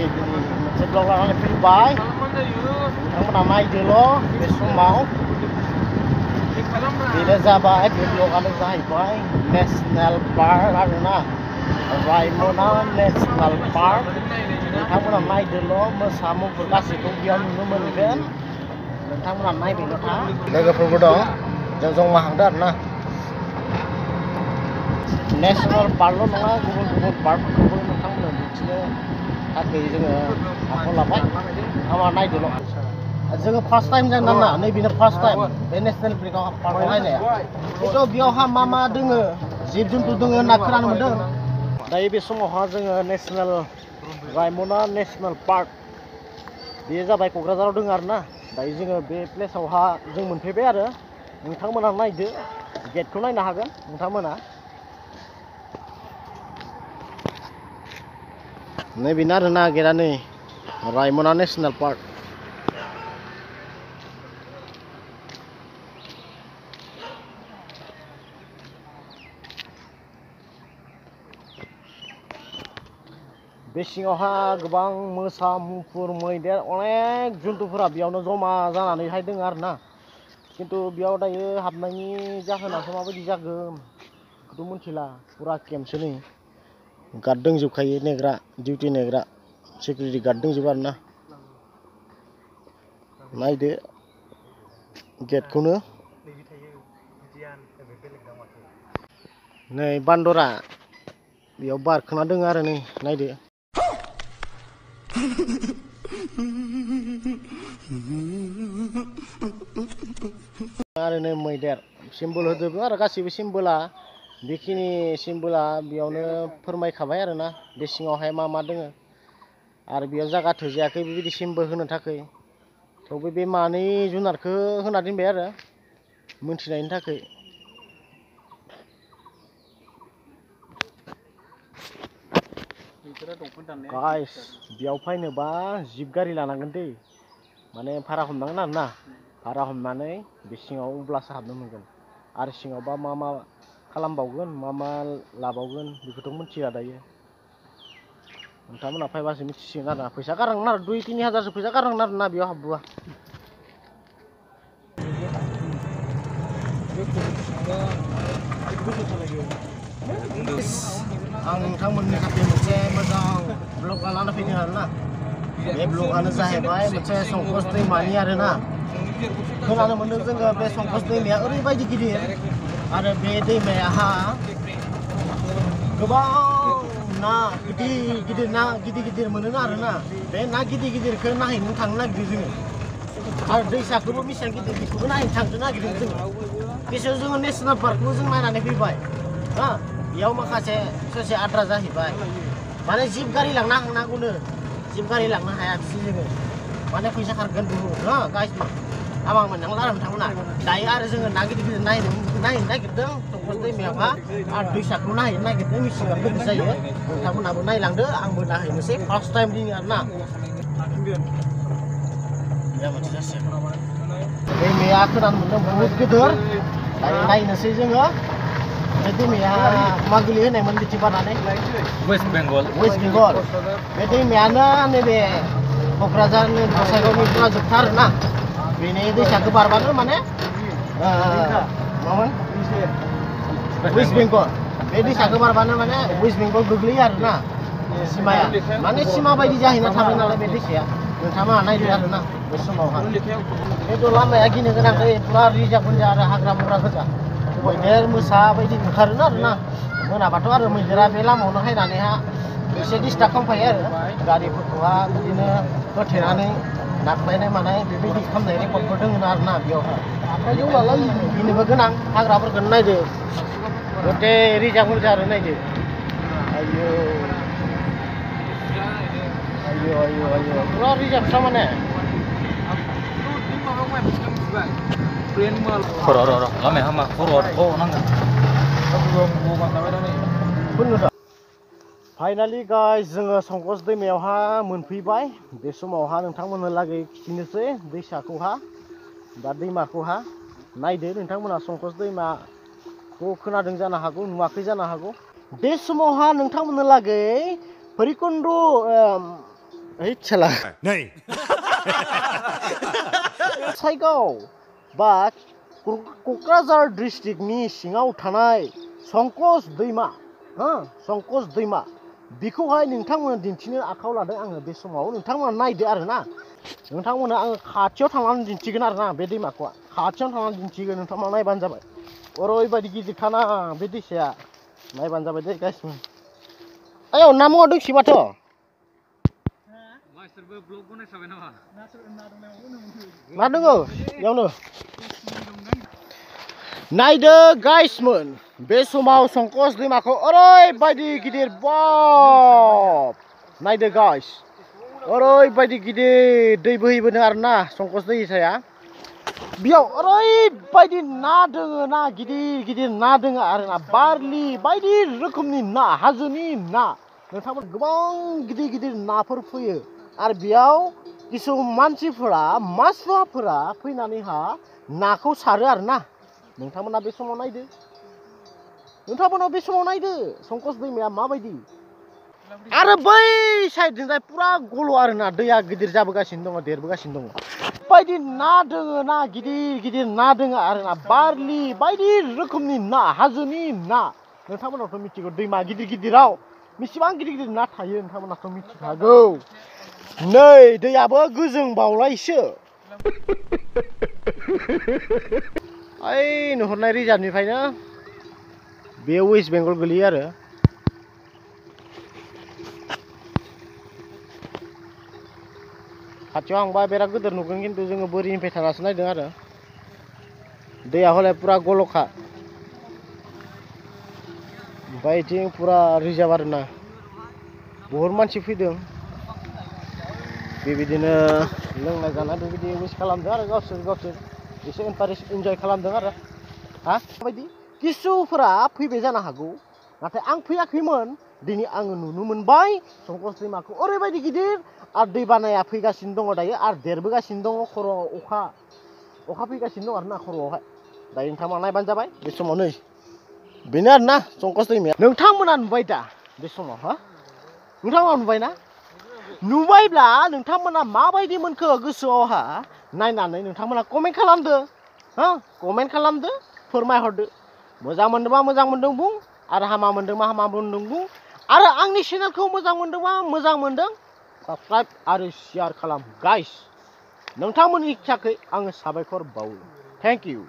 मोनसे ब्लग लानानै फैबाय नोंथांमोना नायदोल' बे समाव बेनो जाबाय बे ब्लगानो जाहैबाय नेशनेल पार्क आरोना रायमना नेशनेल पार्क नोंथांमोना नायदोल' मोसा मुफुर गासैखौबो बेयाव नुनो मोनगोन नोंथांमोना नायदोल' था लोगोफोरबो दं जों जमा हांदों आरोना नेशनेल पार्कल' नङा गुबुन गुबुन पार्कफोरखौबो नोंथांमोना दिन्थिनो थाखाय जोङो आखायाव लाबाय नोंथांमोना नायदोल' जोङो फार्स्ट टाइम जागोन आरोना नैबेनो फार्स्ट टाइम बे नेशनेल पार्कआव नायनाया खिन्थु बेयावहा मा मा दोङो जिब जुन्थु दोङो होनना खोनानो मोन्दों दायो बे समावहा जोङो नेशनेल रायमना नेशनेल पार्क बेयो जाबाय क'क्राझाराव दङ आरोना दायो जोङो बे प्लेसावहा जों मोनफैबाय आरो नोंथांमोना नायदो गेटखौ नायनो हागोन नोंथांमोना नैबेनो आरोना गेटआ नै रायमना नेशनेल पार्क बे सिङावहा गोबां मोसा मुफुर मैदेर अनेक जुन्थुफोरा बेयावनो जमा जानानैहाय दङ आरोना खिन्थु बेयाव दायो हाबनायनि जाहोनासो माबायदि जागोन बेखौथ' मिथिला फुरा केम्पसो नै गार्ड दंजोबखायो नेग्रा डिउटि नेग्रा सिकिउरिटि गार्ड दंजोबो आरोना नायदो गेटखौनो नै बान्दरा बेयाव बारखोना दङ आरो नै नायदो आरो नै मैदेर सिम्बल होजोबो आरो गासैबो सिम्बोला बेखिनि सिम्बोला बेयावनो फोरमायखाबाय आरोना बे सिङावहाय मा मा दोङो आरो बेयाव जायगा थोजायाखै बेबायदि सिम्बोल होनो थाखाय थेवबो बे मानै जुनारखौ होना दोनबाय आरो मोनथिनायनि थाखाय गाइस बेयाव फैनोबा जिप गारि लानांगोन दै माने भारा हमनांगोन आरोना भारा हमनानै बे सिङाव अब्लासो हाबनो मोनगोन आरो सिङावबा मा मा खालामबावगोन मा मा लाबावगोन बेखौथ' मिथिया दायो नोंथांमोना फैबासो मिथिसिगोन आरोना फैसा गारनांगोन आरो 2-3 हाजारसो फैसा गारनांगोन आरोना बेयाव हाबबोआ आं नोंथांमोननि थाखाय मोनसे मोजां ब्लग लानानै फैदों आरोना बे ब्लगानो जाहैबाय मोनसे संकस दैमानि आरोना खोनानो मोन्दों जोङो बे संकस दैमाया ओरैबायदि गिदिर आरो बे दैमायाहा गोबां ना गिदिर ना गिदिर मोनोना आरोना बे ना गिदिरखौ नायहैनो थांनो नागिरदों जोङो आरो दैसाखौबो बेसेबां गिदिर बेखौबो नायनो थांनो नागिरदों जोङो बेसोर जोङो नेशनेल पार्कखौ जों नायनानै फैबाय हा बेयाव माखासे ससे आद्रा जाहैबाय माने जिप गारि लांना थांनांगौनो जिप गारि लांनो हायाखिसै जोङो माने फैसा खारगोन बुहुद हा गाइस आबां मोननांला आरो नोंथांमोना दायो आरो जोङो ना गिदिर नायनो नागिरदों संकस दैमायावहा आरो दैसाखौ नायनो नागिरदों मिसिंआ बोरै जायो नोंथांमोनाबो नायलांदो आंबो नायहैनोसै फार्स्ट टाइम दिनै आरोना दैमाया खोनानो मोन्दों बुहुद गिदिर दायो नायनोसै जोङो बे दैमाया मा गोलैहोनायमोन बिथिं बारनानै वेस्ट बेंगल बे दैमायानो नैबे क'क्राझारनि गसाइगावनिफ्राय जोबथा आरोना बेनि दैसाखौ बारबानो माने मामोन वेस्ट बेंगल बे दैसाखौ बारबानो माने वेस्ट बेंगल गोग्लैयो आरोना सिमाया माने सिमा बायदि जाहैना थाबाय नालाय बे दैसाया नोंथाङा नायदो आरोना बे समावहा खिन्थु लामाया गिनो गोनां जायो फुरा रिजार्भ गोजा आरो हाग्रा बंग्रा गोजा मैदेर मोसा बायदि ओंखारोना आरोना मोनाबाथ' आरो मैदेरा बे लामायावनो हायनानैहा एसे डिस्टार्ब खालामफायो आरो गारिफोरखौहा बिदिनो होथेनानै नाख्लायनाय मानाय बेबायदि खालामनाय रेकर्डफोर दङ आरोना बेयावहा गिनोबो गोनां हाग्राफोरखौनो नायदो गथे रिजार्भ गोजा आरो नायदो आयौ फुरा रिजार्भसो माने लामाया हामा खर'आव नांगोन फाइनालि गाइस जोङो संकस दैमायावहा मोनफैबाय बे समावहा नोंथांमोननो लागै खिथिनोसै दैसाखौहा बा दैमाखौहा नायदो नोंथांमोना संकस दैमाखौ खोनादों जानो हागौ नुवाखै जानो हागौ बे समावहा नोंथांमोननो लागै भैरबकुन्द ओइ चला नै साइगाव बा क'क्राझार डिस्ट्रिक्टनि सिङाव थानाय संकस दैमा संकस दैमा बेखौहाय नोंथांमोना दिन्थिनो आखायाव लादों आङो बे समाव नोंथांमोना नायदो आरोना नोंथांमोना आङो खाथियाव थांनानै दिन्थिगोन आरोना बे दैमाखौ खाथियाव थांनानै दिन्थिगोन नोंथांमोना नायबानो जाबाय ओरैबायदि गिदिरखाना बे दैसाया नायबानो जाबाय दे गाइसमोन आयौ ना मावा दंसै माथो ना दङ इयावनो नायदो गाइसमोन बे समाव संकस दैमाखौ ओरैबायदि गिदिर बाब नायदो गाइस ओरैबायदि गिदिर दै बोहैबोदों आरोना संकस दैसाया बेयाव ओरैबायदि ना दोङो ना गिदिर गिदिर ना दोङो आरोना बारलि बायदि रोखोमनि ना हाजोनि ना नोंथांमोन गोबां गिदिर गिदिर नाफोर फैयो आरो बेयाव किसु मानसिफोरा मानसिफोरा फैनानैहा नाखौ सारो आरोना नोंथांमोना बे समाव नायदो नोंथांमोना बे समाव नायदो संकस दैमाया माबायदि आरो बै साइडजोंजाय पुरा गल' आरोना दैया गिदिर जाबोगासिनो दङ देरबोगासिनो दङ बायदि ना दोङो ना गिदिर गिदिर ना दोङो आरोना बारलि बायदि रोखोमनि ना हाजोनि ना नोंथांमोनाथ' मिथिगौ दैमा गिदिर गिदिराव बेसेबां गिदिर गिदिर ना थायो नोंथांमोनाथ' मिथिखागौ नै दैयाबो गोजों बावलायसो ओइ नुहुरनाय रिजार्भनिफ्रायनो बे वेस्ट बेंगल गोलैयो आरो खाथियाव आंबा बिराद गिदिर नुगोन खिन्थु जोङो बोरिनिफ्राय थानासो नायदों आरो दैया हले पुरा गल'खा ओमफ्राय बिथिं पुरा रिजार्भ आरोना बहुत मानसि फैदों बेबायदिनो लोंनाय जानाय बेबायदि उइस खालामदों आरो गावसोर एसे इन्जय खालामदों आरो माबायदि किसुफोरा फैबाय जानो हागौ नाथाय आं फैयाखैमोन दिनै आङो नुनो मोनबाय संकस दैमाखौ ओरैबायदि गिदिर आरो दै बानाया फैगासिनो दङ दायो आरो देरबोगासिनो दङ खर'आव अखा फैगासिनो दं आरोना खर'आवहाय दायो नोंथांमोना नायबानो जाबाय बे समाव नै बेनो आरोना संकस दैमाया नोंथांमोना नुबाय दा बे समाव नोंथांमोना नुबाय ना नुबायब्ला नोंथांमोना माबायदि मोनखो गोसोआवहा नायनानै नोंथांमोना कमेन्ट खालामदो कमेन्ट खालामदो फोरमायहरदो मोजां मोनदोंबा मोजां मोनदों बुं आरो हामा मोनदोंबा हामा मोनदों बुं आरो आंनि चेनेलखौ मोजां मोनदोंबा मोजां मोनदों साबस्क्राइब आरो शेयार खालाम गाइस नोंथांमोननि थाखाय आङो साबायखर बावो थेंक इउ